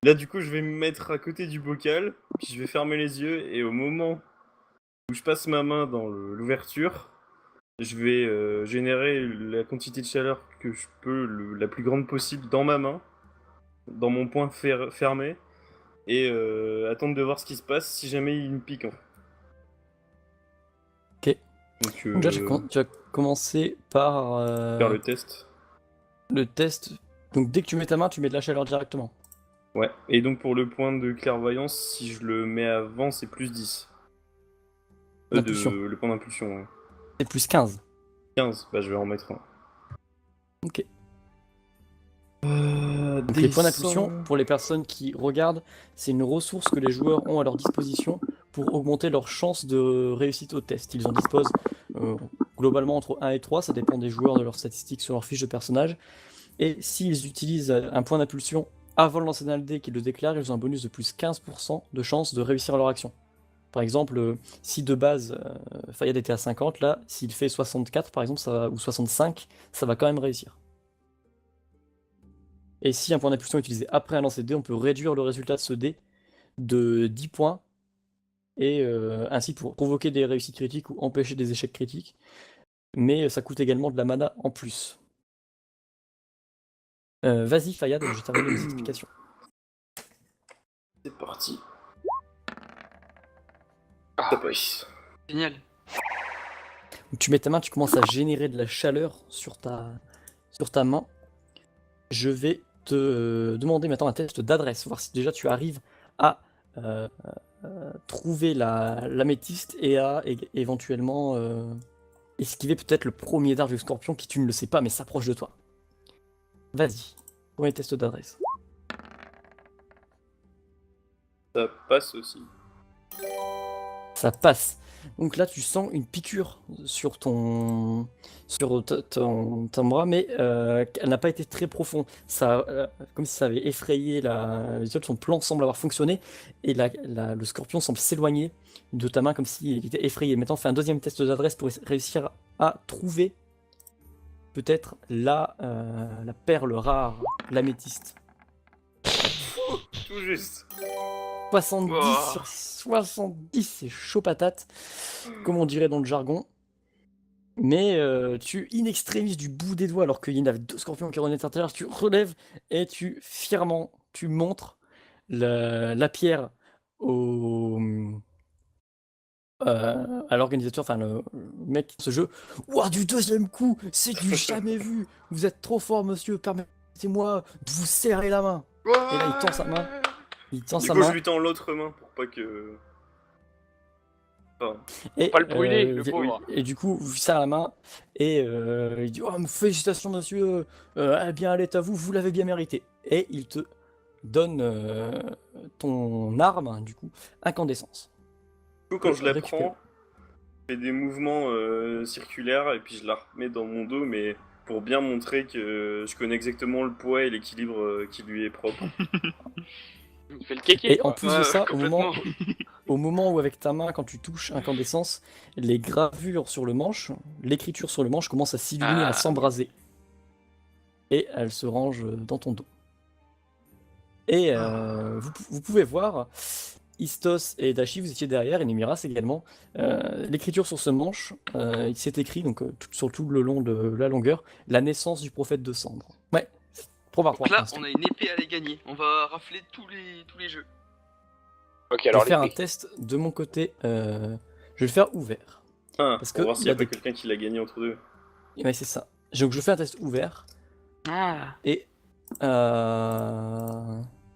Là, du coup, je vais me mettre à côté du bocal, puis je vais fermer les yeux, et au moment où je passe ma main dans l'ouverture, je vais générer la quantité de chaleur que je peux, la plus grande possible dans ma main, dans mon poing fermé, et attendre de voir ce qui se passe si jamais il me pique. Ok. Donc, Donc déjà, tu vas commencer par faire le test. le test. Donc dès que tu mets ta main, tu mets de la chaleur directement. Ouais. Et donc, pour le point de clairvoyance, si je le mets avant, c'est plus 10. D'impulsion. Le point d'impulsion, ouais. C'est plus 15. 15, bah je vais en mettre un. Ok. Donc les points d'impulsion, Descend. pour les personnes qui regardent, c'est une ressource que les joueurs ont à leur disposition pour augmenter leurs chances de réussite au test. Ils en disposent euh, globalement entre 1 et 3, ça dépend des joueurs, de leurs statistiques sur leur fiche de personnage. Et s'ils utilisent un point d'impulsion avant le lancer d'un dé qu'ils le déclarent, ils ont un bonus de plus 15% de chance de réussir leur action. Par exemple, si de base Fayad était à 50, là, s'il fait 64 par exemple, ou 65, ça va quand même réussir. Et si un point d'impulsion est utilisé après un lancer de dé, on peut réduire le résultat de ce dé de 10 points, et ainsi pour provoquer des réussites critiques ou empêcher des échecs critiques. Mais ça coûte également de la mana en plus. Vas-y Fayad, je termine mes explications. C'est parti. Ah, Ça passe. génial. Donc, tu mets ta main, tu commences à générer de la chaleur sur ta main. Je vais te demander maintenant un test d'adresse, voir si déjà tu arrives à trouver l'améthyste et à éventuellement esquiver peut-être le premier dard du scorpion qui, tu ne le sais pas, mais s'approche de toi. Vas-y, premier test d'adresse. Ça passe aussi. Ça passe. Donc là, tu sens une piqûre sur ton bras, mais elle n'a pas été très profonde. Ça, comme si ça avait effrayé les autres. Son plan semble avoir fonctionné et le scorpion semble s'éloigner de ta main comme s'il était effrayé. Maintenant, fais un deuxième test d'adresse pour réussir à trouver peut-être la perle rare, l'améthyste. Tout juste. 70 Oh. sur 70, c'est chaud patate, comme on dirait dans le jargon. Mais tu in extremis du bout des doigts, alors qu'il y en avait deux scorpions qui revenaient de l'intérieur, tu relèves et fièrement, tu montres la pierre au, à l'organisateur, enfin le mec de ce jeu. Ouah, du deuxième coup, c'est du jamais vu. Vous êtes trop fort, monsieur. Permettez-moi de vous serrer la main. Et là, il tend sa main. Il tend Du sa coup, je main lui tends l'autre main pour pas que. Enfin, et, pas le brûler, le pauvre. et du coup, vous serre la main et il dit, oh, félicitations, monsieur. Eh bien, elle est à vous. Vous l'avez bien mérité. Et il te donne ton arme, du coup, incandescence. du coup, quand je la Récupère. prends, je fais des mouvements circulaires et puis je la remets dans mon dos, mais pour bien montrer que je connais exactement le poids et l'équilibre qui lui est propre. Il fait le kéké, Et en quoi. plus de ça, Complètement. au moment où avec ta main, quand tu touches incandescence, les gravures sur le manche, l'écriture sur le manche commence à s'illuminer, à Ah, s'embraser. Et elle se range dans ton dos. Et vous pouvez voir, Istos et Dashi, vous étiez derrière, et Nemiras également. L'écriture sur ce manche, il s'est écrit, donc sur tout le long de la longueur, la naissance du prophète de cendre. Ouais, c'est probatoire donc pour là, l'instant. on a une épée à les gagner. On va rafler tous les jeux. Ok, Je vais alors faire un l'épée. test de mon côté, je vais le faire ouvert. Ah, Parce pour que voir il s'il y n'y a a pas des... quelqu'un qui l'a gagné entre deux. Ouais, c'est ça. Donc je fais un test ouvert, Ah. et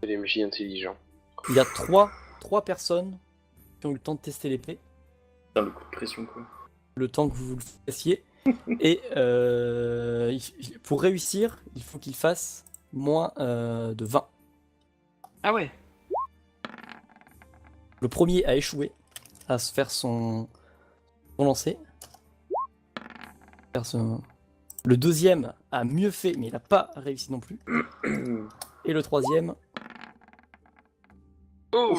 C'est des MJ intelligents. il y a trois personnes qui ont eu le temps de tester l'épée, Putain, le coup de pression, quoi. le temps que vous le fassiez. Et pour réussir, il faut qu'il fasse moins de 20. Ah ouais. Le premier a échoué à se faire son lancer. Le deuxième a mieux fait, mais il n'a pas réussi non plus. Et le troisième, Oh.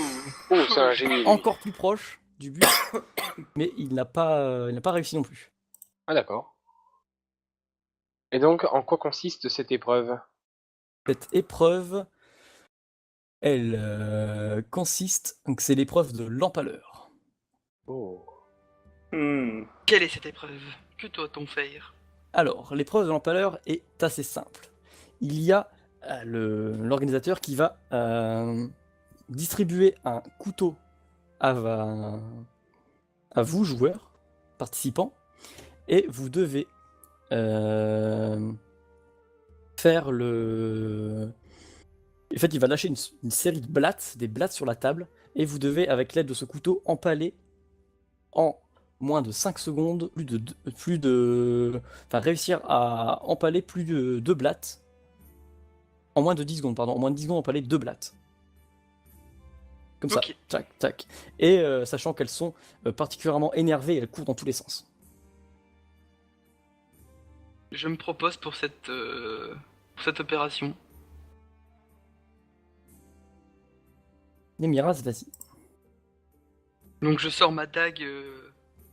Oh, c'est un génie. lui. encore plus proche du but, mais il n'a pas réussi non plus. Ah d'accord. Et donc, en quoi consiste cette épreuve? Cette épreuve Elle consiste, donc c'est l'épreuve de l'empaleur. Oh. Quelle est cette épreuve? Que doit-on faire? Alors, l'épreuve de l'empaleur est assez simple. Il y a l'organisateur qui va distribuer un couteau à vous, joueurs, participants, et vous devez faire le... En fait, il va lâcher une série de blattes, des blattes sur la table, et vous devez, avec l'aide de ce couteau, empaler en moins de 5 secondes, enfin, réussir à empaler plus de 2 blattes, en moins de 10 secondes, pardon, en moins de 10 secondes, empaler 2 blattes. Comme ça, Ok. tac, tac. Et sachant qu'elles sont particulièrement énervées, elles courent dans tous les sens. Je me propose pour cette opération. Nemiraz, vas-y. Donc je sors ma dague.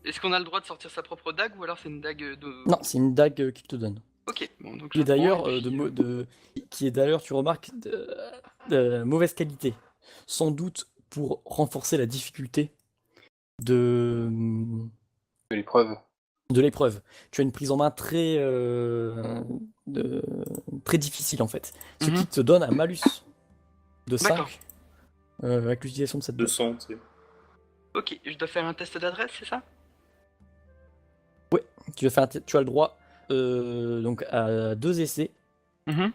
Est-ce qu'on a le droit de sortir sa propre dague ou alors c'est une dague de... Non, c'est une dague qu'il te donne. Ok, bon donc Qui est je la prends, d'ailleurs, et puis, qui est d'ailleurs, tu remarques, de mauvaise qualité. Sans doute pour renforcer la difficulté de, De l'épreuve. de l'épreuve. Tu as une prise en main de- très difficile en fait. Ce qui te donne un malus de D'accord. 5 avec l'utilisation de cette dague. 200, tu sais. Ok, je dois faire un test d'adresse, c'est ça? Tu as le droit donc à 2 essais. Mhm.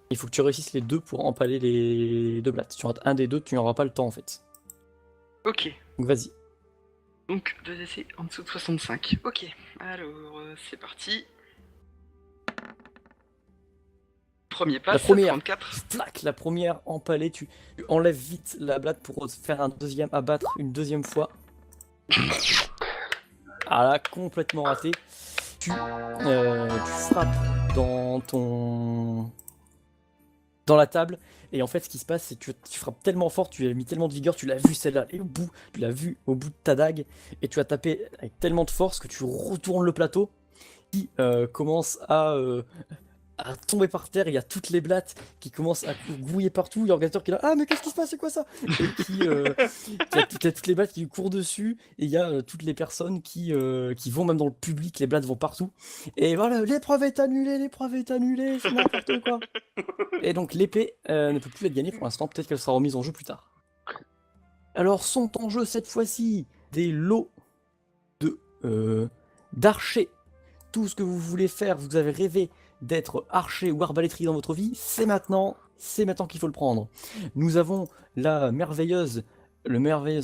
Il faut que tu réussisses les 2 pour empaler les 2 blattes. Si tu rates un des 2, tu n'auras pas le temps en fait. Ok, Donc vas-y. donc 2 essais en dessous de 65. Ok, alors c'est parti. Premier La passe, première, 34. flac, la première empalée, tu enlèves vite la blatte pour faire un deuxième abattre une deuxième fois. Ah là, complètement raté. Tu frappes dans la table, et en fait ce qui se passe c'est que tu frappes tellement fort, tu as mis tellement de vigueur, tu l'as vu celle-là, et tu l'as vu au bout de ta dague, et tu as tapé avec tellement de force que tu retournes le plateau, qui commence à tomber par terre, il y a toutes les blattes qui commencent à grouiller partout, il y a l'organisateur qui est là, ah mais qu'est-ce qui se passe, c'est quoi ça? Et qui a toutes les blattes qui lui courent dessus, et il y a toutes les personnes qui vont même dans le public, les blattes vont partout, et voilà, l'épreuve est annulée, c'est n'importe quoi. Et donc l'épée ne peut plus être gagnée pour l'instant, peut-être qu'elle sera remise en jeu plus tard. Alors sont en jeu cette fois-ci des lots d'archers. Tout ce que vous voulez faire, vous avez rêvé d'être archer ou arbalétrier dans votre vie, c'est maintenant qu'il faut le prendre. Nous avons le merveilleuse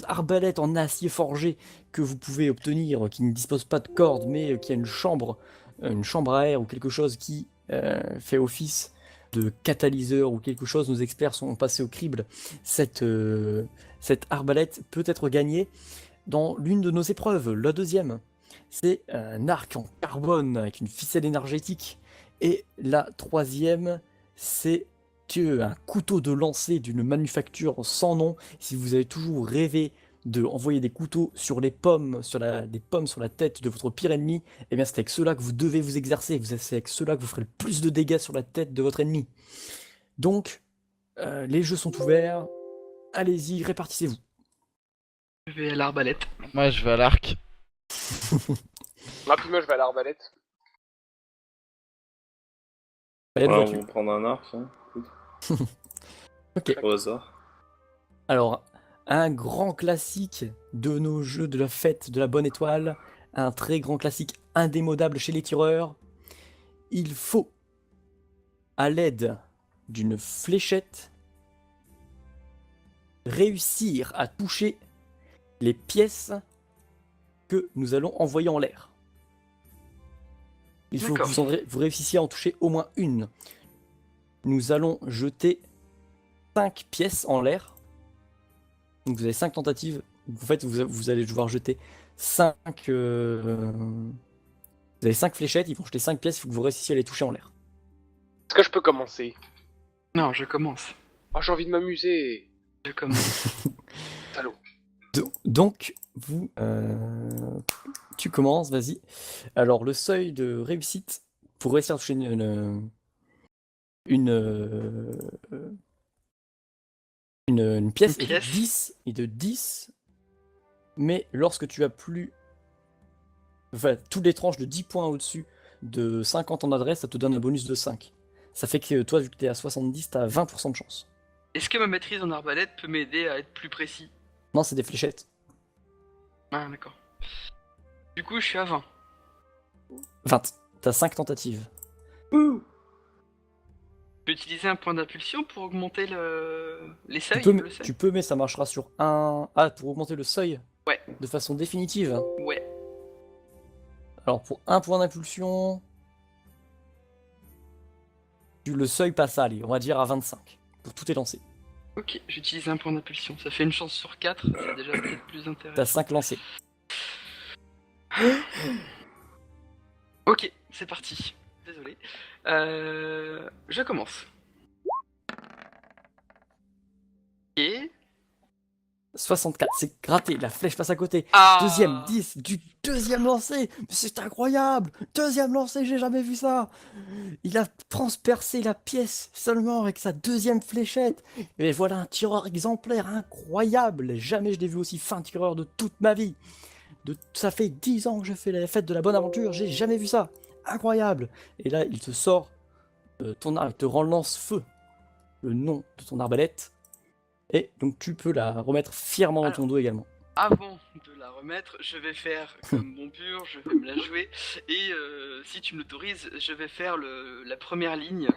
arbalète en acier forgé que vous pouvez obtenir, qui ne dispose pas de corde, mais qui a une chambre à air ou quelque chose qui fait office de catalyseur ou quelque chose. Nos experts sont passés au crible. Cette arbalète peut être gagnée dans l'une de nos épreuves, la deuxième. C'est un arc en carbone avec une ficelle énergétique. Et la troisième, c'est un couteau de lancer d'une manufacture sans nom. Si vous avez toujours rêvé de envoyer des couteaux sur des pommes sur la tête de votre pire ennemi, eh bien c'est avec cela que vous devez vous exercer. C'est avec cela que vous ferez le plus de dégâts sur la tête de votre ennemi. Donc, les jeux sont ouverts. Allez-y, répartissez-vous. Je vais à l'arbalète. Moi, je vais à l'arc. Ah, puis moi je vais à l'arbalète. Allez, Ouais, on vois-tu. va prendre un arc, hein, Ok. au hasard. Alors, un grand classique de nos jeux de la fête de la bonne étoile, un très grand classique indémodable chez les tireurs. Il faut, à l'aide d'une fléchette, réussir à toucher les pièces que nous allons envoyer en l'air. Il faut que D'accord. vous réussissiez à en toucher au moins une. Nous allons jeter 5 pièces en l'air. Donc vous avez 5 tentatives. En fait, vous allez devoir jeter 5... Vous avez 5 fléchettes, ils vont jeter 5 pièces, il faut que vous réussissiez à les toucher en l'air. Est-ce que je peux commencer? Non, je commence. Oh, j'ai envie de m'amuser. Je commence. Salaud. Donc, tu commences, vas-y. Alors, le seuil de réussite pour réussir à toucher Une pièce, Une et pièce. de 10, mais lorsque tu as plus. Enfin, toutes les tranches de 10 points au-dessus de 50 en adresse, ça te donne un bonus de 5. Ça fait que toi, vu que t'es à 70, t'as 20% de chance. Est-ce que ma maîtrise en arbalète peut m'aider à être plus précis? Non, c'est des fléchettes. Ah, d'accord. Du coup, je suis à 20. 20. T'as 5 tentatives. Ouh. Je peux utiliser un point d'impulsion pour augmenter les seuils, le seuil? Tu peux, mais ça marchera sur un. Ah, pour augmenter le seuil Ouais. de façon définitive. Ouais. Alors, pour un point d'impulsion, le seuil passe à, allez, on va dire à 25. Pour tout est lancé. Ok, j'utilise un point d'impulsion. Ça fait une chance sur 4, c'est déjà peut-être plus T'as intéressant. 5 lancés. Ok, c'est parti. Désolé. Je commence. Et... 64, c'est gratté, la flèche passe à côté. Ah. Deuxième, 10, du deuxième lancé. Mais c'est incroyable. Deuxième lancé, j'ai jamais vu ça. Il a transpercé la pièce seulement avec sa deuxième fléchette. Et voilà un tireur exemplaire incroyable. Jamais je l'ai vu aussi fin tireur de toute ma vie. Ça fait 10 ans que je fais la fête de la bonne aventure, j'ai jamais vu ça. Incroyable. Et là, il te sort ton arme, il te relance feu le nom de ton arbalète. Et donc tu peux la remettre fièrement dans ton dos également. Avant de la remettre, je vais faire comme bon pur, je vais me la jouer. Et si tu me l'autorises, je vais faire la première ligne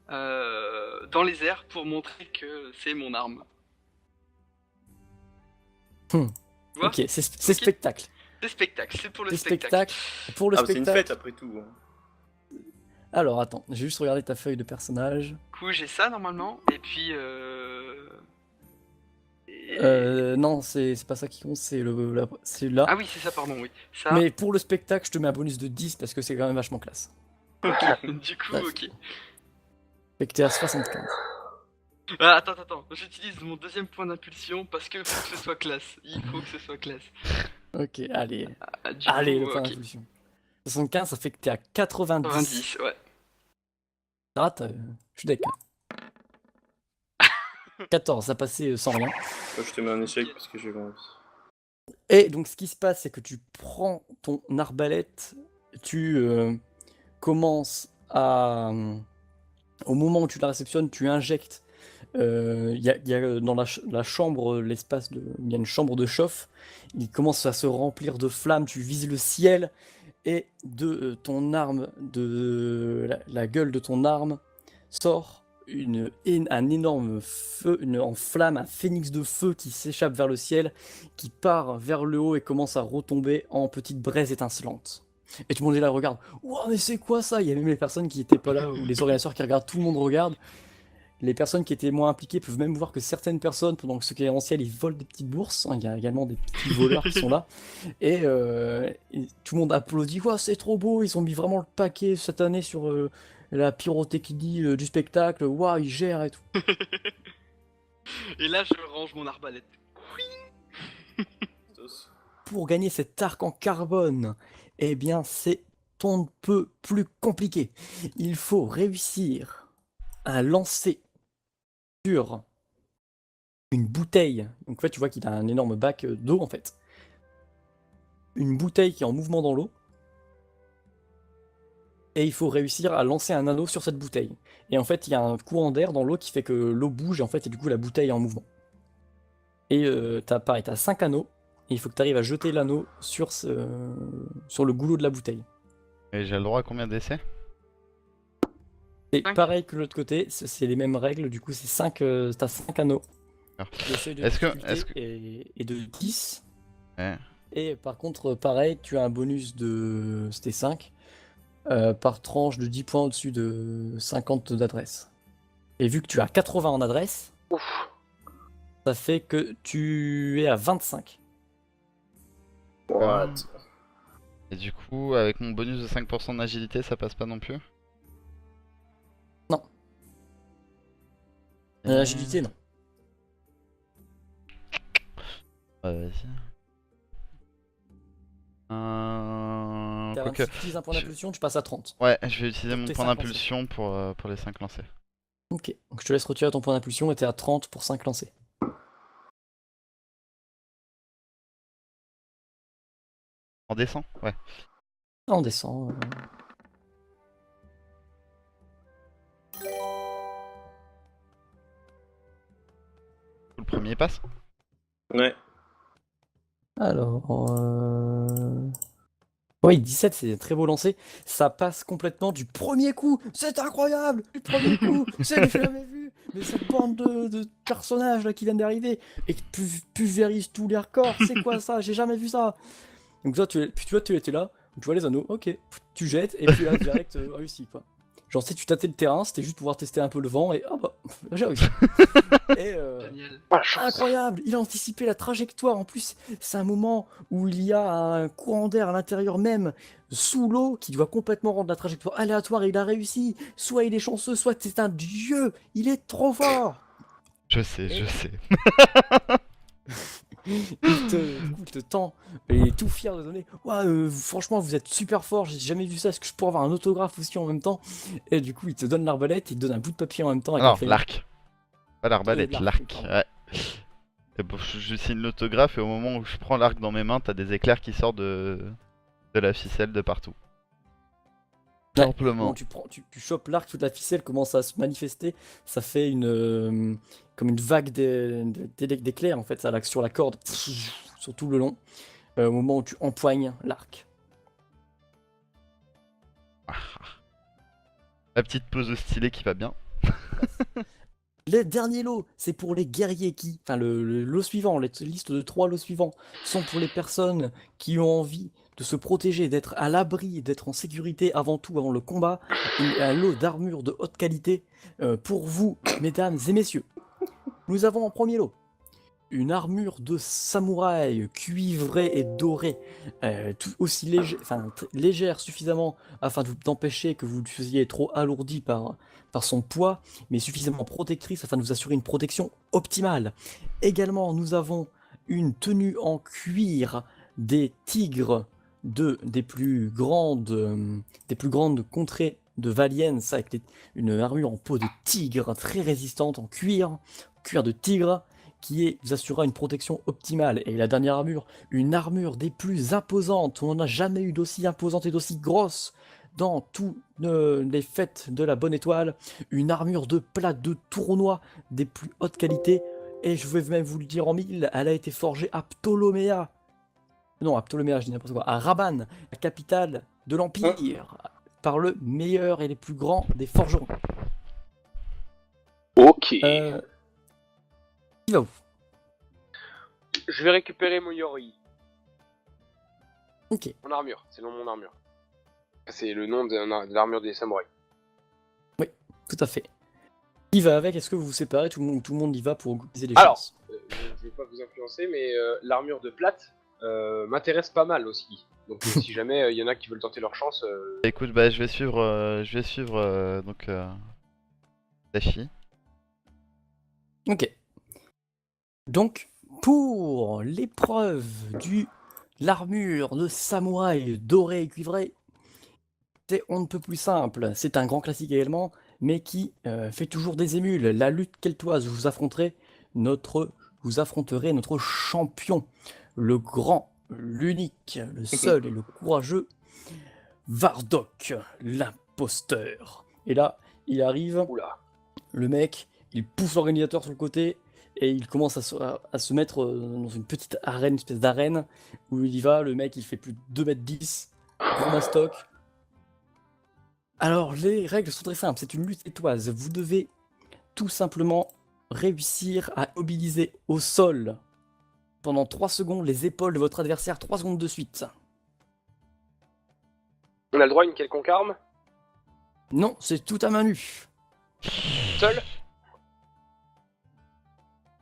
dans les airs pour montrer que c'est mon arme. Tu vois? Ok, c'est Ok. spectacle. C'est spectacle, c'est pour le C'est spectacle. Pour le Ah, c'est une spectacle. fête après tout. Hein. Alors attends, j'ai juste regardé ta feuille de personnage. Du coup, j'ai ça normalement, et puis... Non, c'est pas ça qui compte, c'est c'est là. Ah oui, c'est ça, pardon, oui. Ça, Mais pour le spectacle, je te mets un bonus de 10 parce que c'est quand même vachement classe. du coup, Bref. ok. Fait que t'es à 75. Ah, attends, j'utilise mon deuxième point d'impulsion parce que faut que ce soit classe. Il faut que ce soit classe. Ok, allez. Ah, du Allez, coup, le point ok. d'impulsion. 75, ça fait que t'es à 90. 90, ouais. Ah, je suis d'accord. 14, ça passait sans rien. Moi, je te mets un échec parce que j'ai 20. Et donc, ce qui se passe, c'est que tu prends ton arbalète, tu commences à. Au moment où tu la réceptionnes, tu injectes. Il y a dans la chambre, l'espace de. Il y a une chambre de chauffe. Il commence à se remplir de flammes. Tu vises le ciel. Et de ton arme, de la gueule de ton arme, sort un énorme feu, en flamme, un phénix de feu qui s'échappe vers le ciel, qui part vers le haut et commence à retomber en petites braises étincelantes. Et tout le monde est là, regarde. Ouah, mais c'est quoi ça? Il y a même les personnes qui étaient pas là, ou les organisateurs qui regardent, tout le monde regarde. Les personnes qui étaient moins impliquées peuvent même voir que certaines personnes, pendant que ceux qui sont en ciel, ils volent des petites bourses. Hein, il y a également des petits voleurs qui sont là. Et tout le monde applaudit. Ouah, c'est trop beau, ils ont mis vraiment le paquet cette année sur la pyrotechnie du spectacle. Ouah, ils gèrent et tout. Et là, je range mon arbalète. Pour gagner cet arc en carbone, eh bien, c'est un peu plus compliqué. Il faut réussir à lancer sur une bouteille. Donc, en fait, tu vois qu'il a un énorme bac d'eau, en fait. Une bouteille qui est en mouvement dans l'eau. Et il faut réussir à lancer un anneau sur cette bouteille. Et en fait, il y a un courant d'air dans l'eau qui fait que l'eau bouge, et en fait, et du coup, la bouteille est en mouvement. Et t'as 5 anneaux. Et il faut que tu arrives à jeter l'anneau sur le goulot de la bouteille. Et j'ai le droit à combien d'essais? Et Cinq. pareil que l'autre côté, c'est les mêmes règles, du coup c'est 5, t'as 5 anneaux. Alors, Le seuil de est-ce que- difficulté est de 10. Ouais. Et par contre, pareil, tu as un bonus de. C'était 5. Par tranche de 10 points au-dessus de 50 d'adresse. Et vu que tu as 80 en adresse, Ouf. ça fait que tu es à 25. What? Et du coup, avec mon bonus de 5% d'agilité, ça passe pas non plus? Non. Agilité, non. Vas-y. Si Quoique. tu utilises un point d'impulsion, tu passes à 30. Ouais, je vais utiliser Pour mon tes point 5 d'impulsion pour les 5 lancers. Ok, donc je te laisse retirer ton point d'impulsion et t'es à 30 pour 5 lancés. En descend? Ouais. On descend. Le premier passe? Ouais. Alors. Oui, 17, c'est un très beau lancer. Ça passe complètement du premier coup. C'est incroyable! Du premier coup! C'est jamais vu! Mais cette bande de personnages là qui viennent d'arriver et qui pulvérisent tous les records, c'est quoi ça? J'ai jamais vu ça! Donc toi, puis tu vois, tu étais là, tu vois les anneaux, ok, tu jettes, et puis là, direct, réussi, quoi. Genre, si tu tâtais le terrain, c'était juste pour pouvoir tester un peu le vent, et ah bah, j'ai réussi. Et Génial. Ah, la chance. incroyable, il a anticipé la trajectoire, en plus, c'est un moment où il y a un courant d'air à l'intérieur même, sous l'eau, qui doit complètement rendre la trajectoire aléatoire, et il a réussi. Soit il est chanceux, soit c'est un dieu, il est trop fort! Je sais, je Et- sais. du coup, il te tend et il est tout fier de donner. Ouais, franchement, vous êtes super fort, j'ai jamais vu ça. Est-ce que je pourrais avoir un autographe aussi en même temps? Et du coup, il te donne l'arbalète, il te donne un bout de papier en même temps avec un Non, crayon. l'arc. Pas l'arbalète, L'arc, l'arc. pardon. Ouais. Et bon, je signe l'autographe et au moment où je prends l'arc dans mes mains, t'as des éclairs qui sortent de la ficelle de partout. Ouais. Simplement. Bon, tu chopes l'arc, toute la ficelle commence à se manifester. Ça fait comme une vague d'éclairs en fait, ça, là, sur la corde, sur tout le long. Au moment où tu empoignes l'arc. La petite pose au stylet qui va bien. Les derniers lots, c'est pour les guerriers qui. Enfin, le lot suivant, les listes de 3 lots suivants sont pour les personnes qui ont envie de se protéger, d'être à l'abri, d'être en sécurité avant tout, avant le combat. Un lot d'armure de haute qualité pour vous, mesdames et messieurs. Nous avons en premier lot une armure de samouraï cuivrée et dorée, tout aussi légère suffisamment afin d'empêcher que vous ne soyez trop alourdi par son poids, mais suffisamment protectrice afin de vous assurer une protection optimale. Également, nous avons une tenue en cuir des tigres des plus grandes contrées de Valiens, avec une armure en peau de tigre très résistante en cuir de tigre qui vous assurera une protection optimale. Et la dernière armure, une armure des plus imposantes. On n'en a jamais eu d'aussi imposante et d'aussi grosse dans tous les fêtes de la Bonne Étoile. Une armure de plate de tournoi des plus hautes qualités. Et je vais même vous le dire en mille, elle a été forgée à Ptoloméa. Non, à Ptoloméa, je dis n'importe quoi. À Rabanne, la capitale de l'Empire. Par le meilleur et les plus grands des forgerons. Ok. Qui va où? Je vais récupérer mon Yori. Ok. Mon armure, c'est le nom de mon armure. C'est le nom de l'armure des samouraïs. Tout à fait. Qui va avec? Est-ce que vous vous séparez? Tout le monde y va pour optimiser les Alors, chances. je vais pas vous influencer, mais l'armure de plate m'intéresse pas mal aussi. Donc si jamais il y en a qui veulent tenter leur chance, Écoute, bah je vais suivre donc Dashi. Ok. Donc, pour l'épreuve de l'armure de samouraï dorée et cuivrée, c'est on ne peut plus simple. C'est un grand classique également, mais qui fait toujours des émules. La lutte keltoise, vous affronterez notre champion, le grand, l'unique, le seul et le courageux Vardok, l'imposteur. Et là, il arrive, oula. le mec, il pousse l'organisateur sur le côté et il commence à se mettre dans une petite arène, une espèce d'arène où il y va. Le mec, il fait plus de 2 m 10, gros mastoc. Alors, les règles sont très simples. C'est une lutte étoise. Vous devez tout simplement réussir à mobiliser au sol pendant 3 secondes les épaules de votre adversaire, 3 secondes de suite. On a le droit à une quelconque arme? Non, c'est tout à main nue. Seul?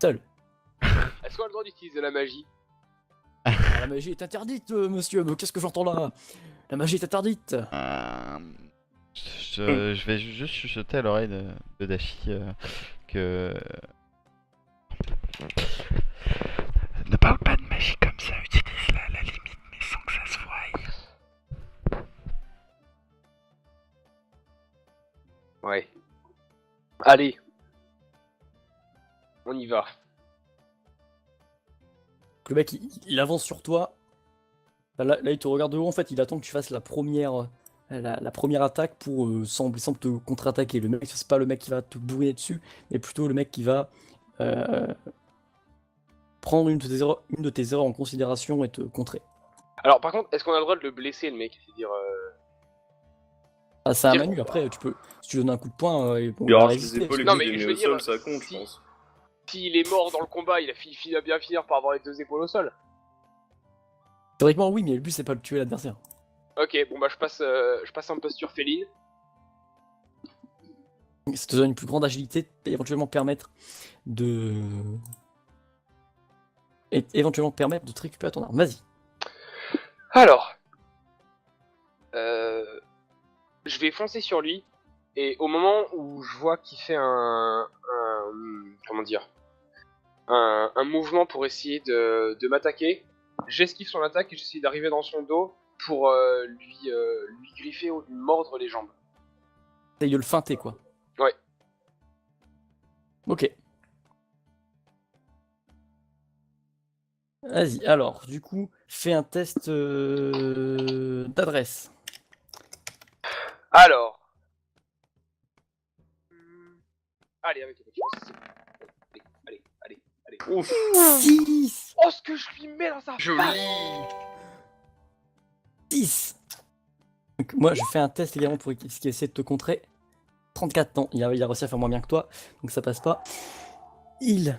Seul. Est-ce qu'on a le droit d'utiliser la magie? La magie est interdite, monsieur. Mais qu'est-ce que j'entends là? La magie est interdite. Je vais juste chuchoter à l'oreille de Dashi que. Ne parle pas de magie comme ça, utilise-la à la limite, mais sans que ça se voie. Ouais. Allez. On y va. Le mec, il avance sur toi. Là, il te regarde de haut, en fait, il attend que tu fasses la première attaque pour semble te contre-attaquer. Le mec, c'est pas le mec qui va te bourriner dessus, mais plutôt le mec qui va euh, prendre une de tes erreurs en considération et te contrer. Alors, par contre, est-ce qu'on a le droit de le blesser, le mec? C'est-à-dire. Ah, c'est un Dire- Manu, après, si tu donnes un coup de poing, bon, Il il va arrache les résister. épaules et Non, que mais je les je mets veux au sol, dire, ça compte, si- je pense. S'il est mort dans le combat, il va bien finir par avoir les 2 épaules au sol. Théoriquement, oui, mais le but, c'est pas de tuer l'adversaire. Ok, bon bah je passe en posture féline. Ça te donne une plus grande agilité et éventuellement permettre de... Et éventuellement permettre de te récupérer ton arme. Vas-y. Alors, je vais foncer sur lui, et au moment où je vois qu'il fait comment dire, un mouvement pour essayer de m'attaquer, j'esquive son attaque et j'essaie d'arriver dans son dos pour lui griffer ou lui mordre les jambes. Essaye de le feinter, quoi. Ouais. Ok. Vas-y, alors, du coup, fais un test d'adresse. Alors. Allez, avec la chance. Allez. Ouf. 6 Oh, ce que je lui mets dans sa Joli. face. 6 Donc, moi, je fais un test également pour essayer de te contrer. 34, non, il a réussi à faire moins bien que toi, donc ça passe pas. Il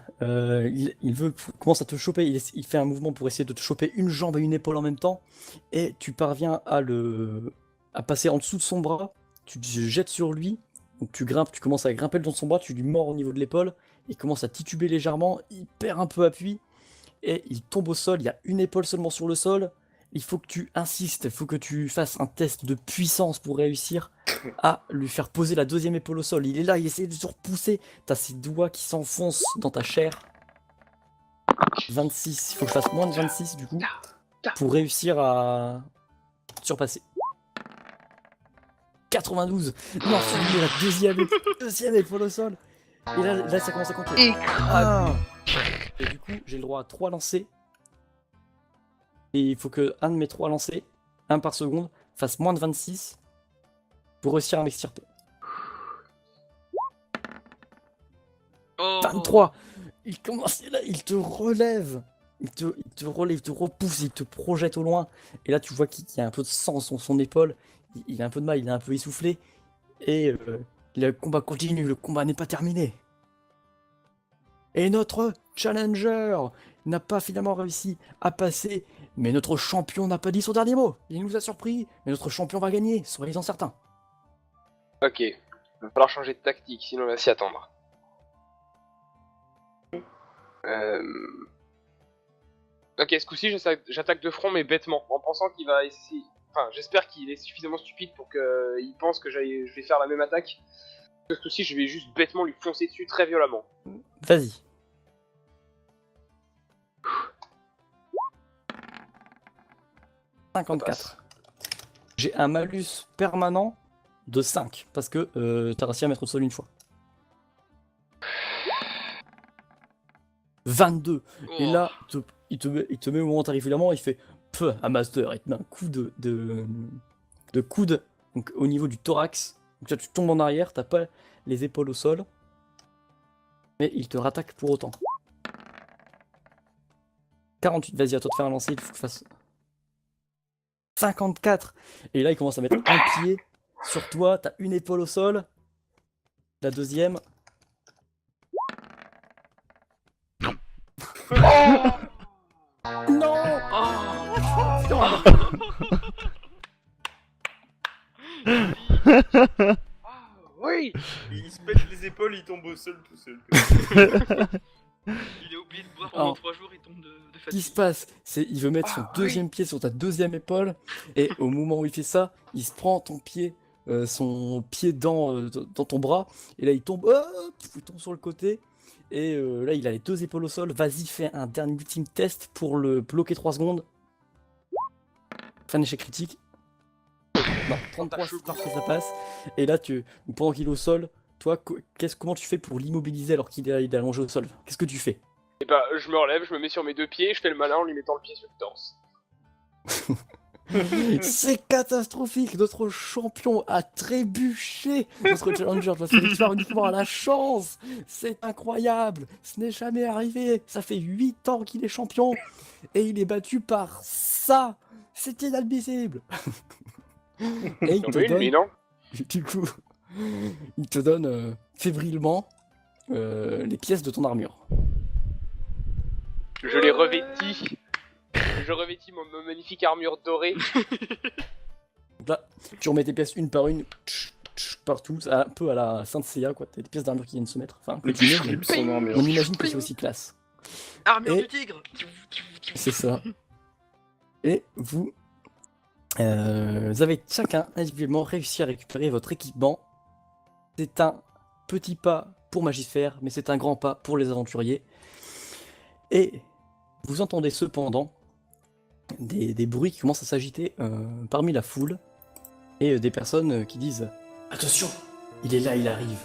commence à te choper, il fait un mouvement pour essayer de te choper une jambe et une épaule en même temps, et tu parviens à passer en dessous de son bras, tu te jettes sur lui, donc tu commences à grimper le long de son bras, tu lui mords au niveau de l'épaule, il commence à tituber légèrement, il perd un peu appui, et il tombe au sol, il y a une épaule seulement sur le sol, il faut que tu insistes, il faut que tu fasses un test de puissance pour réussir à lui faire poser la deuxième épaule au sol. Il est là, il essaie de se repousser, t'as ses doigts qui s'enfoncent dans ta chair. 26, il faut que je fasse moins de 26 du coup, pour réussir à surpasser. 92, non, celui la deuxième épaule au sol. Et là ça commence à compter. Et du coup, j'ai le droit à 3 lancers. Et il faut que un de mes 3 lancers, 1 par seconde, fasse moins de 26 pour réussir à m'extirper. Oh. 23. Il commence là, il te relève. Il te relève, il te repousse, il te projette au loin. Et là, tu vois qu'il y a un peu de sang sur son épaule. Il a un peu de mal, il est un peu essoufflé. Et le combat continue, le combat n'est pas terminé. Et notre challenger n'a pas finalement réussi à passer. Mais notre champion n'a pas dit son dernier mot. Il nous a surpris. Mais notre champion va gagner, soyez-en certains. Ok, il va falloir changer de tactique, sinon on va s'y attendre. Ok, ce coup-ci j'attaque de front mais bêtement, en pensant qu'il va essayer... Enfin, j'espère qu'il est suffisamment stupide pour qu'il pense que je vais faire la même attaque. Ce coup-ci je vais juste bêtement lui foncer dessus très violemment. Vas-y. « 54. J'ai un malus permanent de 5, parce que t'as réussi à mettre au sol une fois. 22. Et là, il te met au moment où t'arrives évidemment, il fait peu à master, il te met un coup de coude donc, au niveau du thorax. Donc là, tu tombes en arrière, t'as pas les épaules au sol, mais il te rattaque pour autant. 48, vas-y, à toi de faire un lancer, il faut que tu fasses 54. Et là, il commence à mettre un pied sur toi, t'as une épaule au sol, la deuxième. Non. Oui. Il se pète les épaules, il tombe au sol tout seul. Il a oublié de boire pendant 3 jours, il tombe de Ce qui se fatigue. passe, c'est il veut mettre son deuxième pied sur ta deuxième épaule, et au moment où il fait ça, il se prend ton pied, son pied dans ton bras, et là il tombe, il tombe sur le côté, et là il a les 2 épaules au sol. Vas-y, fais un dernier ultime test pour le bloquer 3 secondes. Fin d'échec critique. Non, 33, c'est parfait, ça passe. Et là, pendant qu'il est au sol, toi, comment tu fais pour l'immobiliser alors qu'il est allongé au sol? Qu'est-ce que tu fais? Et bah je me relève, je me mets sur mes 2 pieds, je fais le malin en lui mettant le pied sur le torse. C'est catastrophique, notre champion a trébuché. Notre challenger doit se victoire uniquement à la chance. C'est incroyable, ce n'est jamais arrivé. Ça fait 8 ans qu'il est champion et il est battu par ça. C'est inadmissible. Et il Non, te mais donne, lui, non. du coup, il te donne fébrilement les pièces de ton armure. Je l'ai revêti. Je revêtis ma magnifique armure dorée. Donc là, tu remets tes pièces une par une, partout, c'est un peu à la Sainte Seiya, quoi. T'as des pièces d'armure qui viennent se mettre. Enfin, que Le tu mets, flip mais son armure. on imagine que c'est aussi classe. Armure Et- du tigre. C'est ça. Et vous avez chacun individuellement réussi à récupérer votre équipement. C'est un petit pas pour Magifère, mais c'est un grand pas pour les aventuriers. Et vous entendez cependant des bruits qui commencent à s'agiter parmi la foule et des personnes qui disent « Attention, il est là, il arrive !»